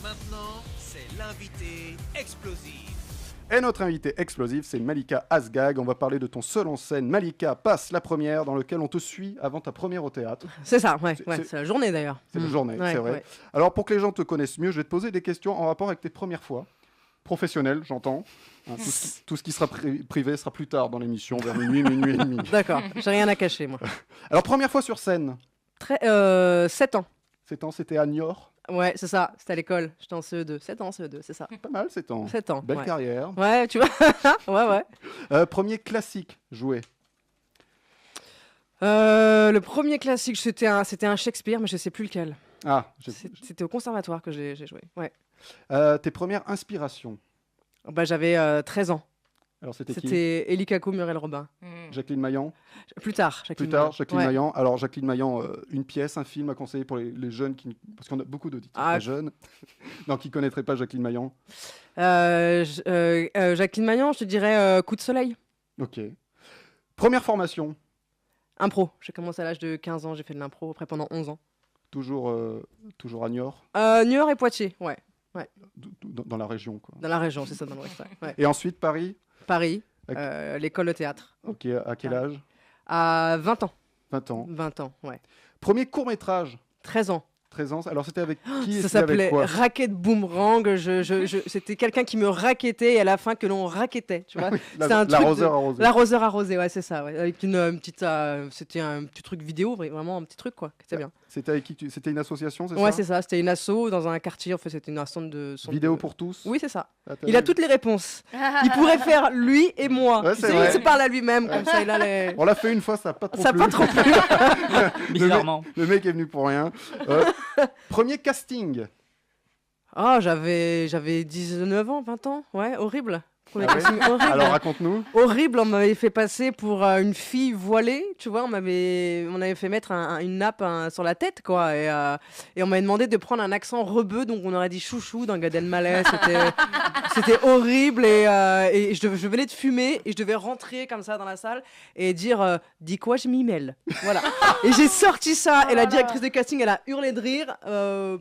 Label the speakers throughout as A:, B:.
A: maintenant, c'est l'invité explosif.
B: Et notre invité explosif, c'est Malika Asgag. On va parler de ton seul en scène, Malika passe la première, dans lequel on te suit avant ta première au théâtre.
C: C'est ça, c'est la journée d'ailleurs.
B: C'est la journée,
C: Ouais,
B: c'est vrai.
C: ouais.
B: Alors, pour que les gens te connaissent mieux, je vais te poser des questions en rapport avec tes premières fois. Professionnelles, j'entends. Hein, tout ce qui sera privé sera plus tard dans l'émission, vers minuit et demi.
C: D'accord, j'ai rien à cacher moi.
B: Alors, première fois sur scène,
C: 7 ans.
B: 7 ans, c'était à Niort.
C: Ouais, c'est ça, c'était à l'école. J'étais en CE2. 7 ans, CE2, c'est ça.
B: Pas mal, 7 ans.
C: 7 ans.
B: Belle
C: ouais.
B: carrière.
C: Ouais, tu vois. ouais.
B: Premier classique joué.
C: Le premier classique, c'était un Shakespeare, mais je sais plus lequel.
B: Ah,
C: C'était au conservatoire que j'ai joué. Ouais.
B: tes premières inspirations.
C: Bah, j'avais 13 ans.
B: Alors, c'était qui?
C: C'était Élie Kako, Muriel Robin.
B: Jacqueline Maillan.
C: Plus tard,
B: Jacqueline
C: ouais.
B: Maillan. Alors, Jacqueline Maillan, une pièce, un film à conseiller pour les jeunes, parce qu'on a beaucoup d'auditeurs très jeunes, donc qui ne connaîtraient pas Jacqueline Maillan.
C: Jacqueline Maillan, je te dirais Coup de soleil.
B: Ok. Première formation.
C: Impro. J'ai commencé à l'âge de 15 ans, j'ai fait de l'impro, après pendant 11 ans.
B: Toujours à Niort.
C: Niort et Poitiers, ouais.
B: Dans la région, quoi.
C: Dans la région, c'est ça, dans l'Ouest. Ouais.
B: Et ensuite, Paris.
C: Paris, l'école de théâtre.
B: Ok, à quel âge?
C: À 20 ans.
B: 20 ans.
C: 20 ans, ouais.
B: Premier court-métrage.
C: 13 ans.
B: 13 ans. Alors, c'était avec qui?
C: Ça s'appelait Racket Boomerang. C'était quelqu'un qui me raquettait et à la fin que l'on raquettait, tu vois.
B: Oui,
C: l'arroseur
B: arrosé.
C: L'arroseur arrosé, ouais, c'est ça. Ouais. Avec une petite, c'était un petit truc vidéo, vraiment un petit truc, quoi. C'était bien.
B: C'était avec qui? C'était une association, c'est ça?
C: Ouais, c'est ça. C'était une asso dans un quartier. En fait, c'était une asso de
B: Vidéo pour tous.
C: Oui, c'est ça.
B: Ah,
C: il a toutes les réponses. Il pourrait faire lui et moi.
B: Ouais,
C: Tu sais, il se parle à lui-même comme ça. Il a les...
B: On l'a fait une fois, ça n'a pas trop
C: ça
B: plu.
C: pas trop plu.
D: Bizarrement.
B: Le mec est venu pour rien. Premier casting.
C: Ah, j'avais 19 ans, 20 ans. Ouais, horrible. Premier casting horrible.
B: Alors raconte-nous.
C: Horrible, on m'avait fait passer pour une fille voilée, tu vois, on avait fait mettre une nappe sur la tête, quoi, et on m'avait demandé de prendre un accent rebeu, donc on aurait dit chouchou dans Gad Elmaleh, c'était horrible, et je venais de fumer, et je devais rentrer comme ça dans la salle, et dire, dis quoi, je m'y mêle, voilà. Et j'ai sorti ça, et la directrice de casting, elle a hurlé de rire,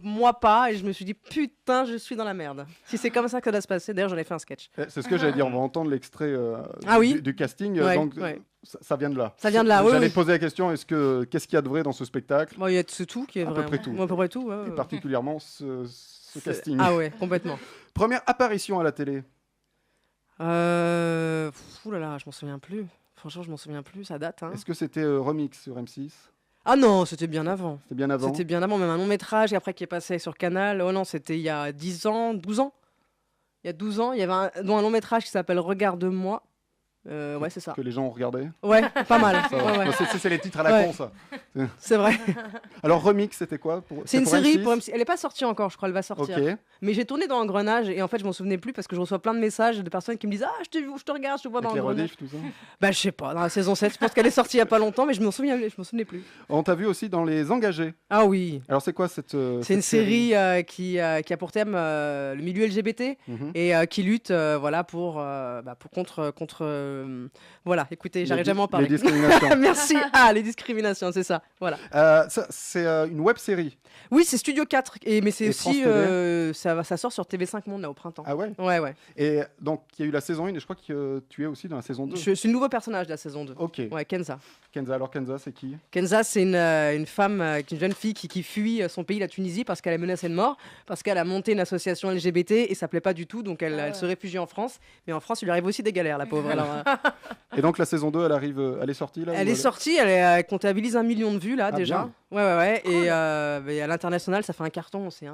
C: moi pas, et je me suis dit, putain, je suis dans la merde. Si c'est comme ça que ça doit se passer, d'ailleurs j'en ai fait un sketch.
B: C'est ce que j'allais dire, on va entendre l'extrait du casting,
C: ouais,
B: donc
C: ouais.
B: Ça vient de là.
C: Ça vient de là, oui.
B: J'allais poser la question, qu'est-ce qu'il y a de vrai dans ce spectacle?
C: Bon, il y a tout qui est vrai.
B: À peu près tout.
C: À peu près tout, ouais.
B: Et particulièrement ce casting.
C: Ah ouais, complètement.
B: Première apparition à la télé.
C: Oulala, je m'en souviens plus. Franchement, je m'en souviens plus, ça date. Hein.
B: Est-ce que c'était Remix sur M6?
C: Ah non, c'était bien avant.
B: C'était bien avant.
C: C'était bien avant, même un long métrage, et après qui est passé sur Canal. Oh non, c'était il y a 10 ans, 12 ans. Il y a 12 ans, il y avait un long métrage qui s'appelle Regarde-moi. Ouais, c'est ça.
B: Que les gens ont regardé.
C: Ouais, pas mal. Ouais.
B: C'est les titres à la con, ça.
C: C'est vrai.
B: Alors, Remix, c'était quoi?
C: C'est une série pour M6. Elle n'est pas sortie encore, je crois, elle va sortir.
B: Okay.
C: Mais j'ai tourné dans Engrenage et en fait, je m'en souvenais plus parce que je reçois plein de messages de personnes qui me disent « Ah, je te regarde, je te vois dans Engrenage. »
B: tout ça.
C: Bah, je sais pas, dans la saison 7, je pense qu'elle est sortie il y a pas longtemps, mais je m'en souvenais plus.
B: On t'a vu aussi dans Les Engagés.
C: Ah oui.
B: Alors, c'est quoi cette
C: C'est une série qui a pour thème le milieu LGBT et qui lutte contre voilà, écoutez, j'arrive jamais à en parler.
B: Les discriminations.
C: Merci. Les discriminations, c'est ça. Voilà.
B: C'est une web série.
C: Oui, c'est Studio 4, mais c'est
B: et
C: aussi ça sort sur TV5 Monde là au printemps.
B: Ah ouais.
C: Ouais.
B: Et donc il y a eu la saison 1 et je crois que tu es aussi dans la saison 2.
C: Je suis le nouveau personnage de la saison 2.
B: Ok.
C: Ouais, Kenza.
B: Alors Kenza, c'est qui?
C: Kenza, c'est une femme, une jeune fille qui fuit son pays, la Tunisie, parce qu'elle est menacée de mort, parce qu'elle a monté une association LGBT et ça plaît pas du tout, donc elle se réfugie en France. Mais en France, il lui arrive aussi des galères, la pauvre. Alors,
B: Et donc la saison 2, elle est sortie là?
C: Elle est sortie, elle comptabilise 1 million de vues là déjà.
B: Bien.
C: Ouais. Et à l'international, ça fait un carton, c'est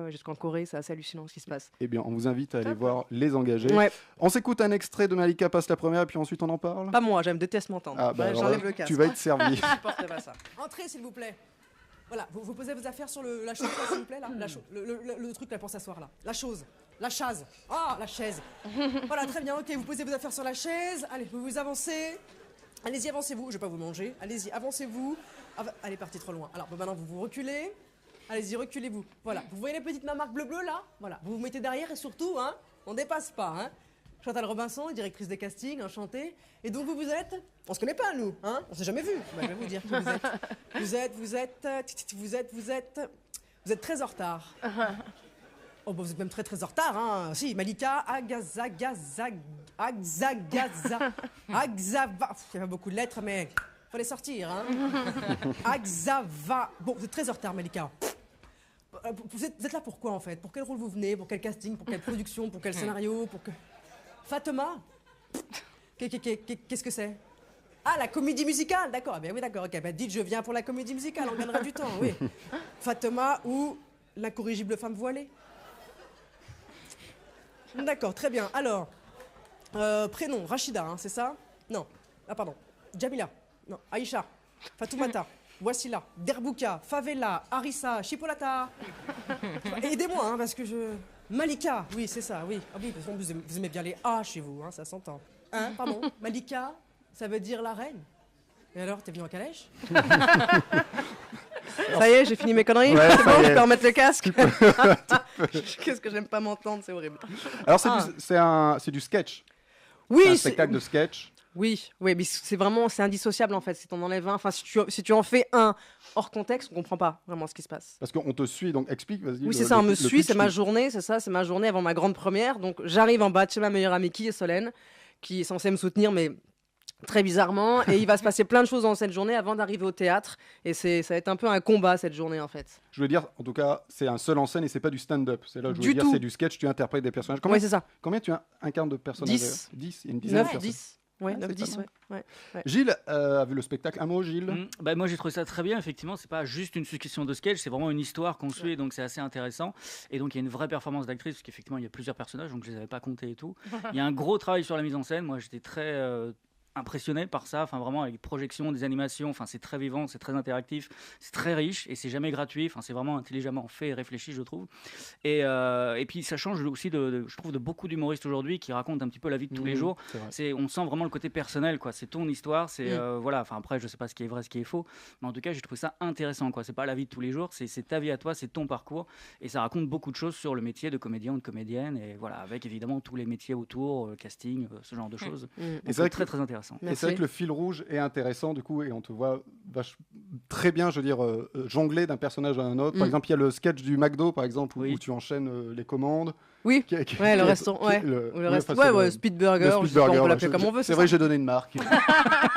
C: jusqu'en Corée, c'est assez hallucinant ce qui se passe.
B: Eh bien, on vous invite à aller voir Les Engagés.
C: Ouais.
B: On s'écoute un extrait de Malika passe la première et puis ensuite on en parle.
C: Pas moi, déteste m'entendre.
B: Ah bah
C: j'enlève le casque.
B: tu vas être servi.
C: Je supporte pas ça. Entrez s'il vous plaît. Voilà, vous posez vos affaires sur la chose s'il vous plaît là, le truc là pour s'asseoir là. La chose. La chaise. Ah, la chaise. Voilà, très bien, ok, vous posez vos affaires sur la chaise. Allez, vous avancez. Allez-y, avancez-vous. Je vais pas vous manger. Allez-y, avancez-vous. Allez, partez trop loin. Alors, maintenant, vous reculez. Allez-y, reculez-vous. Voilà, vous voyez les petites marques bleues là? Voilà, vous vous mettez derrière et surtout, on dépasse pas, Chantal Robinson, directrice des castings, enchantée. Et donc vous êtes... On se connaît pas, nous, On s'est jamais vu. Bah, je vais vous dire qui vous êtes. Vous êtes très en retard. Oh, bah, vous êtes même très très en retard, hein. Si, Malika, Agazagaza, Agzagaza, Agzava. Il y a pas beaucoup de lettres, mais faut les sortir, hein. Agzava. Bon, vous êtes très en retard, Malika. Vous êtes là pour quoi, en fait? Pour quel rôle vous venez? Pour quel casting? Pour quelle production? Pour quel scénario? Pour que... Fatoma? Qu'est-ce que c'est? Ah, la comédie musicale, d'accord. Eh bien oui, d'accord. Ok, bah, dites, je viens pour la comédie musicale, on gagnera du temps, oui. Fatoma ou l'incorrigible femme voilée? D'accord, très bien. Alors, prénom, Rachida, hein, c'est ça? Non. Ah, pardon. Jamila. Non. Aïcha. Fatoumata. Wassila. Derbouka. Favela. Harissa. Chipolata. Aidez-moi, hein, parce que je... Malika. Oui, c'est ça, oui. Ah oui, parce que vous aimez bien les A chez vous, hein, ça s'entend. Hein, pardon. Malika, ça veut dire la reine. Et alors, t'es venu en calèche? Ça y est, j'ai fini mes conneries.
B: Ouais,
C: c'est
B: ça
C: bon,
B: y
C: je
B: est.
C: peux remettre le casque. Qu'est-ce que j'aime pas m'entendre, c'est horrible.
B: Alors,
C: Ah.
B: c'est du sketch.
C: Oui,
B: C'est un
C: c'est-
B: spectacle de sketch.
C: Oui, mais c'est indissociable en fait. Si t'en enlèves un, enfin si tu en fais un hors contexte, on comprend pas vraiment ce qui se passe.
B: Parce qu'on te suit, donc explique, vas-y.
C: Oui, c'est ça, on me
B: le
C: suit,
B: pitch,
C: c'est ma journée, c'est ça, c'est ma journée avant ma grande première. Donc j'arrive en bas de chez ma meilleure amie qui est Solène, qui est censée me soutenir, mais très bizarrement. Et il va se passer plein de choses dans cette journée avant d'arriver au théâtre. Et ça va être un peu un combat cette journée en fait.
B: Je veux dire, en tout cas, c'est un seul en scène et c'est pas du stand-up. C'est là que je veux
C: Du
B: dire,
C: tout.
B: c'est du sketch, tu interprètes des personnages.
C: Oui, c'est ça.
B: Combien tu incarnes de personnages?
C: 10.
B: 10, il y a une dizaine de
C: 9,
B: personnes.
C: 10. Ouais,
B: Ah,
C: 9,
B: c'est
C: 10,
B: pas
C: ouais.
B: Gilles a vu le spectacle. Un mot, Gilles?
D: Bah, moi j'ai trouvé ça très bien, effectivement, c'est pas juste une succession de sketchs, c'est vraiment une histoire qu'on suit, donc c'est assez intéressant. Et donc il y a une vraie performance d'actrice, parce qu'effectivement il y a plusieurs personnages, donc je les avais pas comptés et tout. Il y a un gros travail sur la mise en scène, moi j'étais très impressionné par ça, enfin vraiment avec des projections, des animations, enfin c'est très vivant, c'est très interactif, c'est très riche et c'est jamais gratuit, enfin c'est vraiment intelligemment fait et réfléchi je trouve. Et puis ça change aussi je trouve de beaucoup d'humoristes aujourd'hui qui racontent un petit peu la vie de tous les jours.
B: C'est vrai.
D: On sent vraiment le côté personnel, quoi. C'est ton histoire, c'est voilà. Enfin après, je sais pas ce qui est vrai, ce qui est faux, mais en tout cas, j'ai trouvé ça intéressant, quoi. C'est pas la vie de tous les jours, c'est ta vie à toi, c'est ton parcours, et ça raconte beaucoup de choses sur le métier de comédien ou de comédienne, et voilà, avec évidemment tous les métiers autour, casting, ce genre de choses.
C: Mm.
D: Donc,
B: c'est vrai
D: très
B: que-
D: très intéressant.
B: Et
C: Merci.
B: c'est vrai que le fil rouge est intéressant, du coup, et on te voit très bien, je veux dire, jongler d'un personnage à un autre. Par exemple, il y a le sketch du McDo, par exemple, où,
D: Oui.
B: où tu enchaînes les commandes.
C: Oui.
B: qui
C: Ouais, le
B: est-
C: restaurant,
B: qui-
C: ouais.
B: le-
C: Ou le
B: oui,
C: reste,
B: enfin, c'est
C: ouais,
B: le-
C: Speed
B: le
C: Burger, je sais pas,
B: Speedburger,
C: on peut
B: ouais,
C: l'appeler comme on veut.
B: C'est vrai, j'ai donné une marque.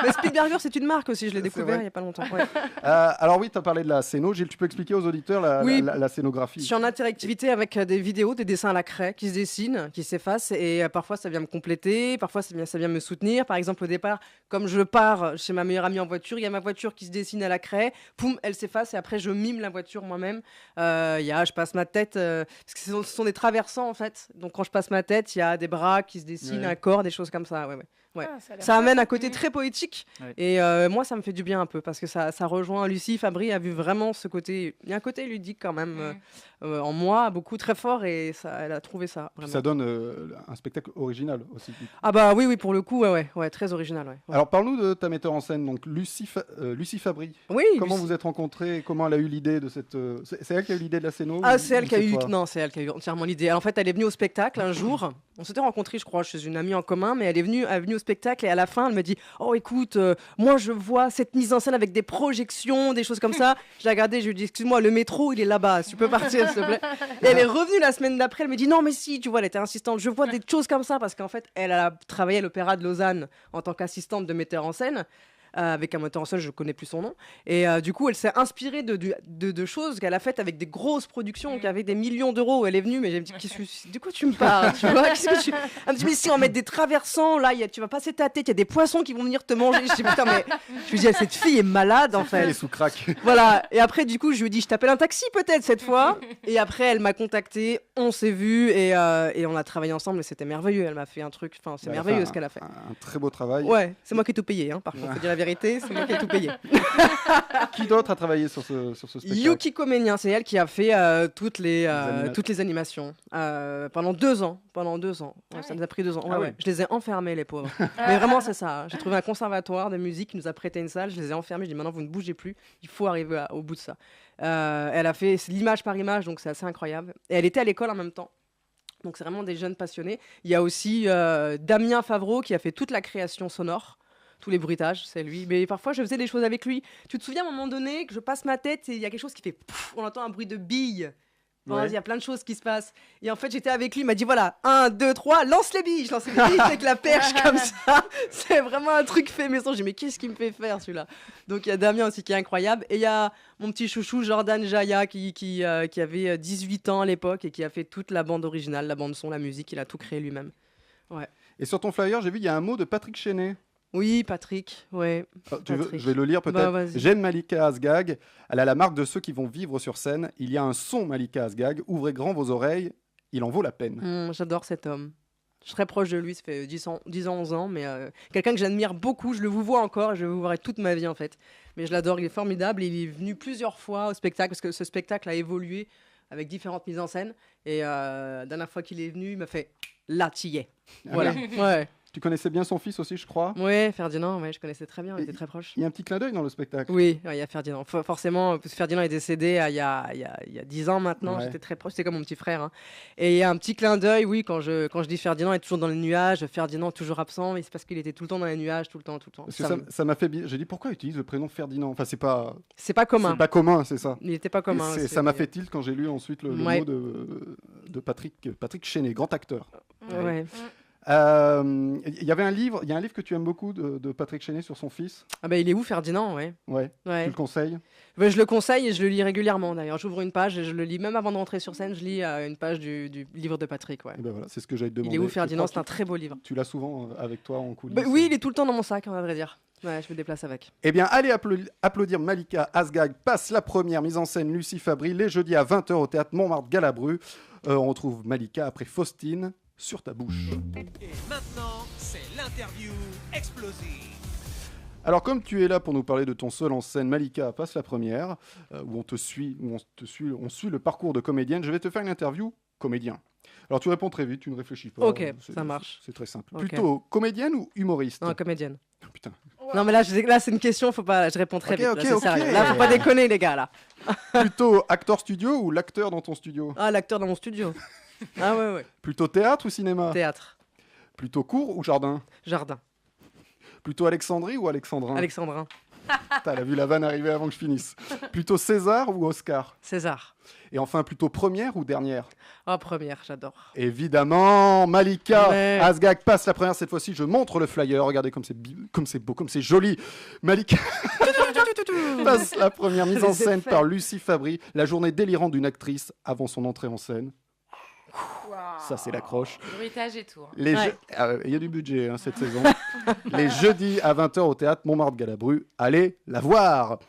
C: Mais Speed Burger, c'est une marque aussi, je l'ai
B: C'est
C: découvert
B: vrai.
C: il y a pas longtemps. Ouais.
B: Alors oui, tu as parlé de la scéno. Gilles, tu peux expliquer aux auditeurs
C: Oui.
B: la scénographie?
C: Je suis en interactivité avec des vidéos, des dessins à la craie qui se dessinent, qui s'effacent, et parfois ça vient me compléter, parfois ça vient me soutenir. Par exemple, au départ, comme je pars chez ma meilleure amie en voiture, il y a ma voiture qui se dessine à la craie, poum, elle s'efface, et après je mime la voiture moi-même. Je passe ma tête, parce que ce sont des traversants en fait, donc quand je passe ma tête, il y a des bras qui se dessinent,
B: Ouais.
C: un corps, des choses comme ça. Ouais. Ouais.
E: Ah, ça a l'air
C: Ça amène
E: chouette.
C: un côté très poétique,
D: Ouais.
C: et moi ça me fait du bien un peu, parce que ça rejoint Lucie Fabry a vu vraiment ce côté, il y a un côté ludique quand même en moi, beaucoup très fort, et elle a trouvé ça
B: Puis
C: vraiment.
B: ça donne un spectacle original aussi.
C: Ah bah oui, pour le coup, ouais, très original, ouais.
B: Alors parle-nous de ta metteur en scène, donc Lucie Fabry.
C: Oui,
B: Comment
C: Lucie.
B: vous êtes rencontrés et comment elle a eu l'idée de cette... C'est elle qui a eu l'idée de la scéno?
C: Ah,
B: ou-
C: c'est elle
B: ou
C: qui a eu.
B: toi
C: Non, c'est elle qui a eu entièrement l'idée. En fait, elle est venue au spectacle un jour. On s'était rencontrés, je crois, chez une amie en commun, mais elle est venue au spectacle, et à la fin, elle me dit: Oh, écoute, moi, je vois cette mise en scène avec des projections, des choses comme ça. Je l'ai regardée, je lui ai dit: Excuse-moi, le métro, il est là-bas, tu peux partir, s'il te plaît. Et elle est revenue la semaine d'après, elle me dit: Non, mais si, tu vois, elle était insistante. Je vois des choses comme ça, parce qu'en fait, elle a travaillé à l'Opéra de Lausanne en tant qu'assistante de metteur en scène. Avec un metteur en scène, je ne connais plus son nom. Et du coup, elle s'est inspirée de choses qu'elle a faites avec des grosses productions qui avaient des millions d'euros. Elle est venue, mais j'ai dit: de quoi tu me parles, tu vois? Qu'est-ce que tu... Elle me dit: Mais si on met des traversants, là, tu vas passer ta tête, il y a des poissons qui vont venir te manger. Je dis: Putain, mais je lui dis: cette fille est malade, en
B: Elle est
C: fait.
B: sous crack.
C: Voilà. Et après, du coup, je lui ai dit: Je t'appelle un taxi peut-être cette fois. Et après, elle m'a contacté, on s'est vu, et on a travaillé ensemble, et c'était merveilleux. Elle m'a fait un truc, enfin, c'est
B: Elle a
C: merveilleux
B: fait
C: ce qu'elle a fait.
B: Un très beau travail.
C: Ouais, c'est moi qui ai tout payé, hein, par contre, faut dire la vérité, c'est moi qui ai tout payé.
B: Qui d'autre a travaillé sur ce spectacle?
C: Yukiko Ménien, c'est elle qui a fait toutes les animations pendant 2 ans. Ouais, ça nous a pris 2 ans. Ouais,
B: Ah
C: ouais.
B: oui.
C: Je les ai enfermés, les pauvres. Mais vraiment, c'est ça. J'ai trouvé un conservatoire de musique qui nous a prêté une salle. Je les ai enfermés. Je dis: Maintenant, vous ne bougez plus. Il faut arriver au bout de ça. Elle a fait l'image par image, donc c'est assez incroyable. Et elle était à l'école en même temps. Donc c'est vraiment des jeunes passionnés. Il y a aussi Damien Favreau qui a fait toute la création sonore. Tous les bruitages, c'est lui. Mais parfois, je faisais des choses avec lui. Tu te souviens à un moment donné que je passe ma tête et il y a quelque chose qui fait pouf, on entend un bruit de bille. Enfin,
B: Ouais.
C: il y a plein de choses qui se passent. Et en fait, j'étais avec lui, il m'a dit voilà, 1, 2, 3, lance les billes. Je lance les billes avec la perche comme ça. C'est vraiment un truc fait maison. J'ai dit mais qu'est-ce qu'il me fait faire celui-là? Donc il y a Damien aussi qui est incroyable. Et il y a mon petit chouchou Jordan Jaya qui avait 18 ans à l'époque et qui a fait toute la bande originale, la bande son, la musique. Il a tout créé lui-même.
B: Et sur ton flyer, j'ai vu, il y a un mot de Patrick Chenet.
C: Oui, Patrick, ouais.
B: Ah, tu veux,
C: Patrick.
B: je vais le lire peut-être.
C: Bah, vas-y.
B: J'aime Malika Asgag. Elle a la marque de ceux qui vont vivre sur scène. Il y a un son Malika Asgag. Ouvrez grand vos oreilles. Il en vaut la peine.
C: J'adore cet homme. Je suis très proche de lui, ça fait 10 ans, 11 ans, mais quelqu'un que j'admire beaucoup, je le vous vois encore, et je le verrai toute ma vie en fait. Mais je l'adore, il est formidable, il est venu plusieurs fois au spectacle, parce que ce spectacle a évolué avec différentes mises en scène, et la dernière fois qu'il est venu, il m'a fait « là, t'y es ». Voilà, ouais.
B: Tu connaissais bien son fils aussi, je crois.
C: Ouais, Ferdinand, ouais, je connaissais très bien, on
B: Et
C: était très proches.
B: Il y a un petit clin d'œil dans le spectacle.
C: Oui, ouais, il y a Ferdinand. Forcément, parce que Ferdinand est décédé il y a 10 ans maintenant.
B: Ouais.
C: J'étais très proche, c'était comme mon petit frère. Hein. Et il y a un petit clin d'œil, oui, quand je dis Ferdinand est toujours dans les nuages, Ferdinand est toujours absent, mais c'est parce qu'il était tout le temps dans les nuages, tout le temps.
B: Parce que ça m'a fait bien. J'ai dit pourquoi il utilise le prénom Ferdinand. Enfin, c'est pas
C: commun.
B: C'est pas commun, c'est ça.
C: Il n'était pas commun.
B: Et ça m'a fait tilt quand j'ai lu ensuite le
C: Ouais.
B: mot de Patrick Chenet, grand acteur.
C: Ouais.
B: Il y avait un livre, il y a un livre que tu aimes beaucoup de Patrick Chenet sur son fils.
C: Ah bah il est où Ferdinand, ouais.
B: Ouais. Tu
C: Ouais.
B: le conseilles.
C: Bah, je le conseille et je le lis régulièrement d'ailleurs. J'ouvre une page et je le lis même avant de rentrer sur scène. Je lis une page du livre de Patrick. Ouais.
B: Et ben voilà, c'est ce que j'allais te demander.
C: Il est où
B: Je
C: Ferdinand?
B: crois
C: C'est un
B: que
C: très beau livre.
B: tu l'as souvent avec toi en coulisses.
C: Bah, oui, il est tout le temps dans mon sac, à vrai dire. Ouais, je me déplace avec.
B: Eh bien, allez applaudir Malika Asgag. Passe la première mise en scène Lucie Fabry les jeudis à 20h au théâtre Montmartre-Galabru. On retrouve Malika après Faustine sur ta bouche.
A: Et maintenant, c'est l'interview explosive.
B: Alors, comme tu es là pour nous parler de ton seul en scène, Malika passe la première, où on suit le parcours de comédienne, je vais te faire une interview comédien. Alors, tu réponds très vite, tu ne réfléchis pas.
C: Ok, ça marche.
B: C'est très simple.
C: Ok.
B: Plutôt comédienne ou humoriste?
C: Non, comédienne.
B: Oh, putain.
C: Non, mais là, c'est une question, faut pas. Je réponds très
B: Ok,
C: vite.
B: ok,
C: là, c'est
B: ok.
C: sérieux. Là, faut pas déconner, les gars, là.
B: Plutôt acteur studio ou l'acteur dans ton studio?
C: Ah, l'acteur dans mon studio. Ah, ouais.
B: Plutôt théâtre ou cinéma?
C: Théâtre.
B: Plutôt cour ou jardin?
C: Jardin.
B: Plutôt Alexandrie ou Alexandrin?
C: Alexandrin.
B: T'as vu la vanne arriver avant que je finisse. Plutôt César ou Oscar?
C: César.
B: Et enfin, plutôt première ou dernière?
C: Oh, première, j'adore.
B: Évidemment, Malika
C: Ouais.
B: Asgag passe la première cette fois-ci. Je montre le flyer. Regardez comme c'est beau, comme c'est joli. Malika passe la première mise en
C: Les
B: scène
C: effets.
B: par Lucie Fabry. La journée délirante d'une actrice avant son entrée en scène. Ça, c'est l'accroche.
E: Bruitage et tout. hein.
B: Il
C: Ouais.
B: y a du budget cette saison. Les jeudis à 20h au théâtre Montmartre-Galabru. Allez la voir.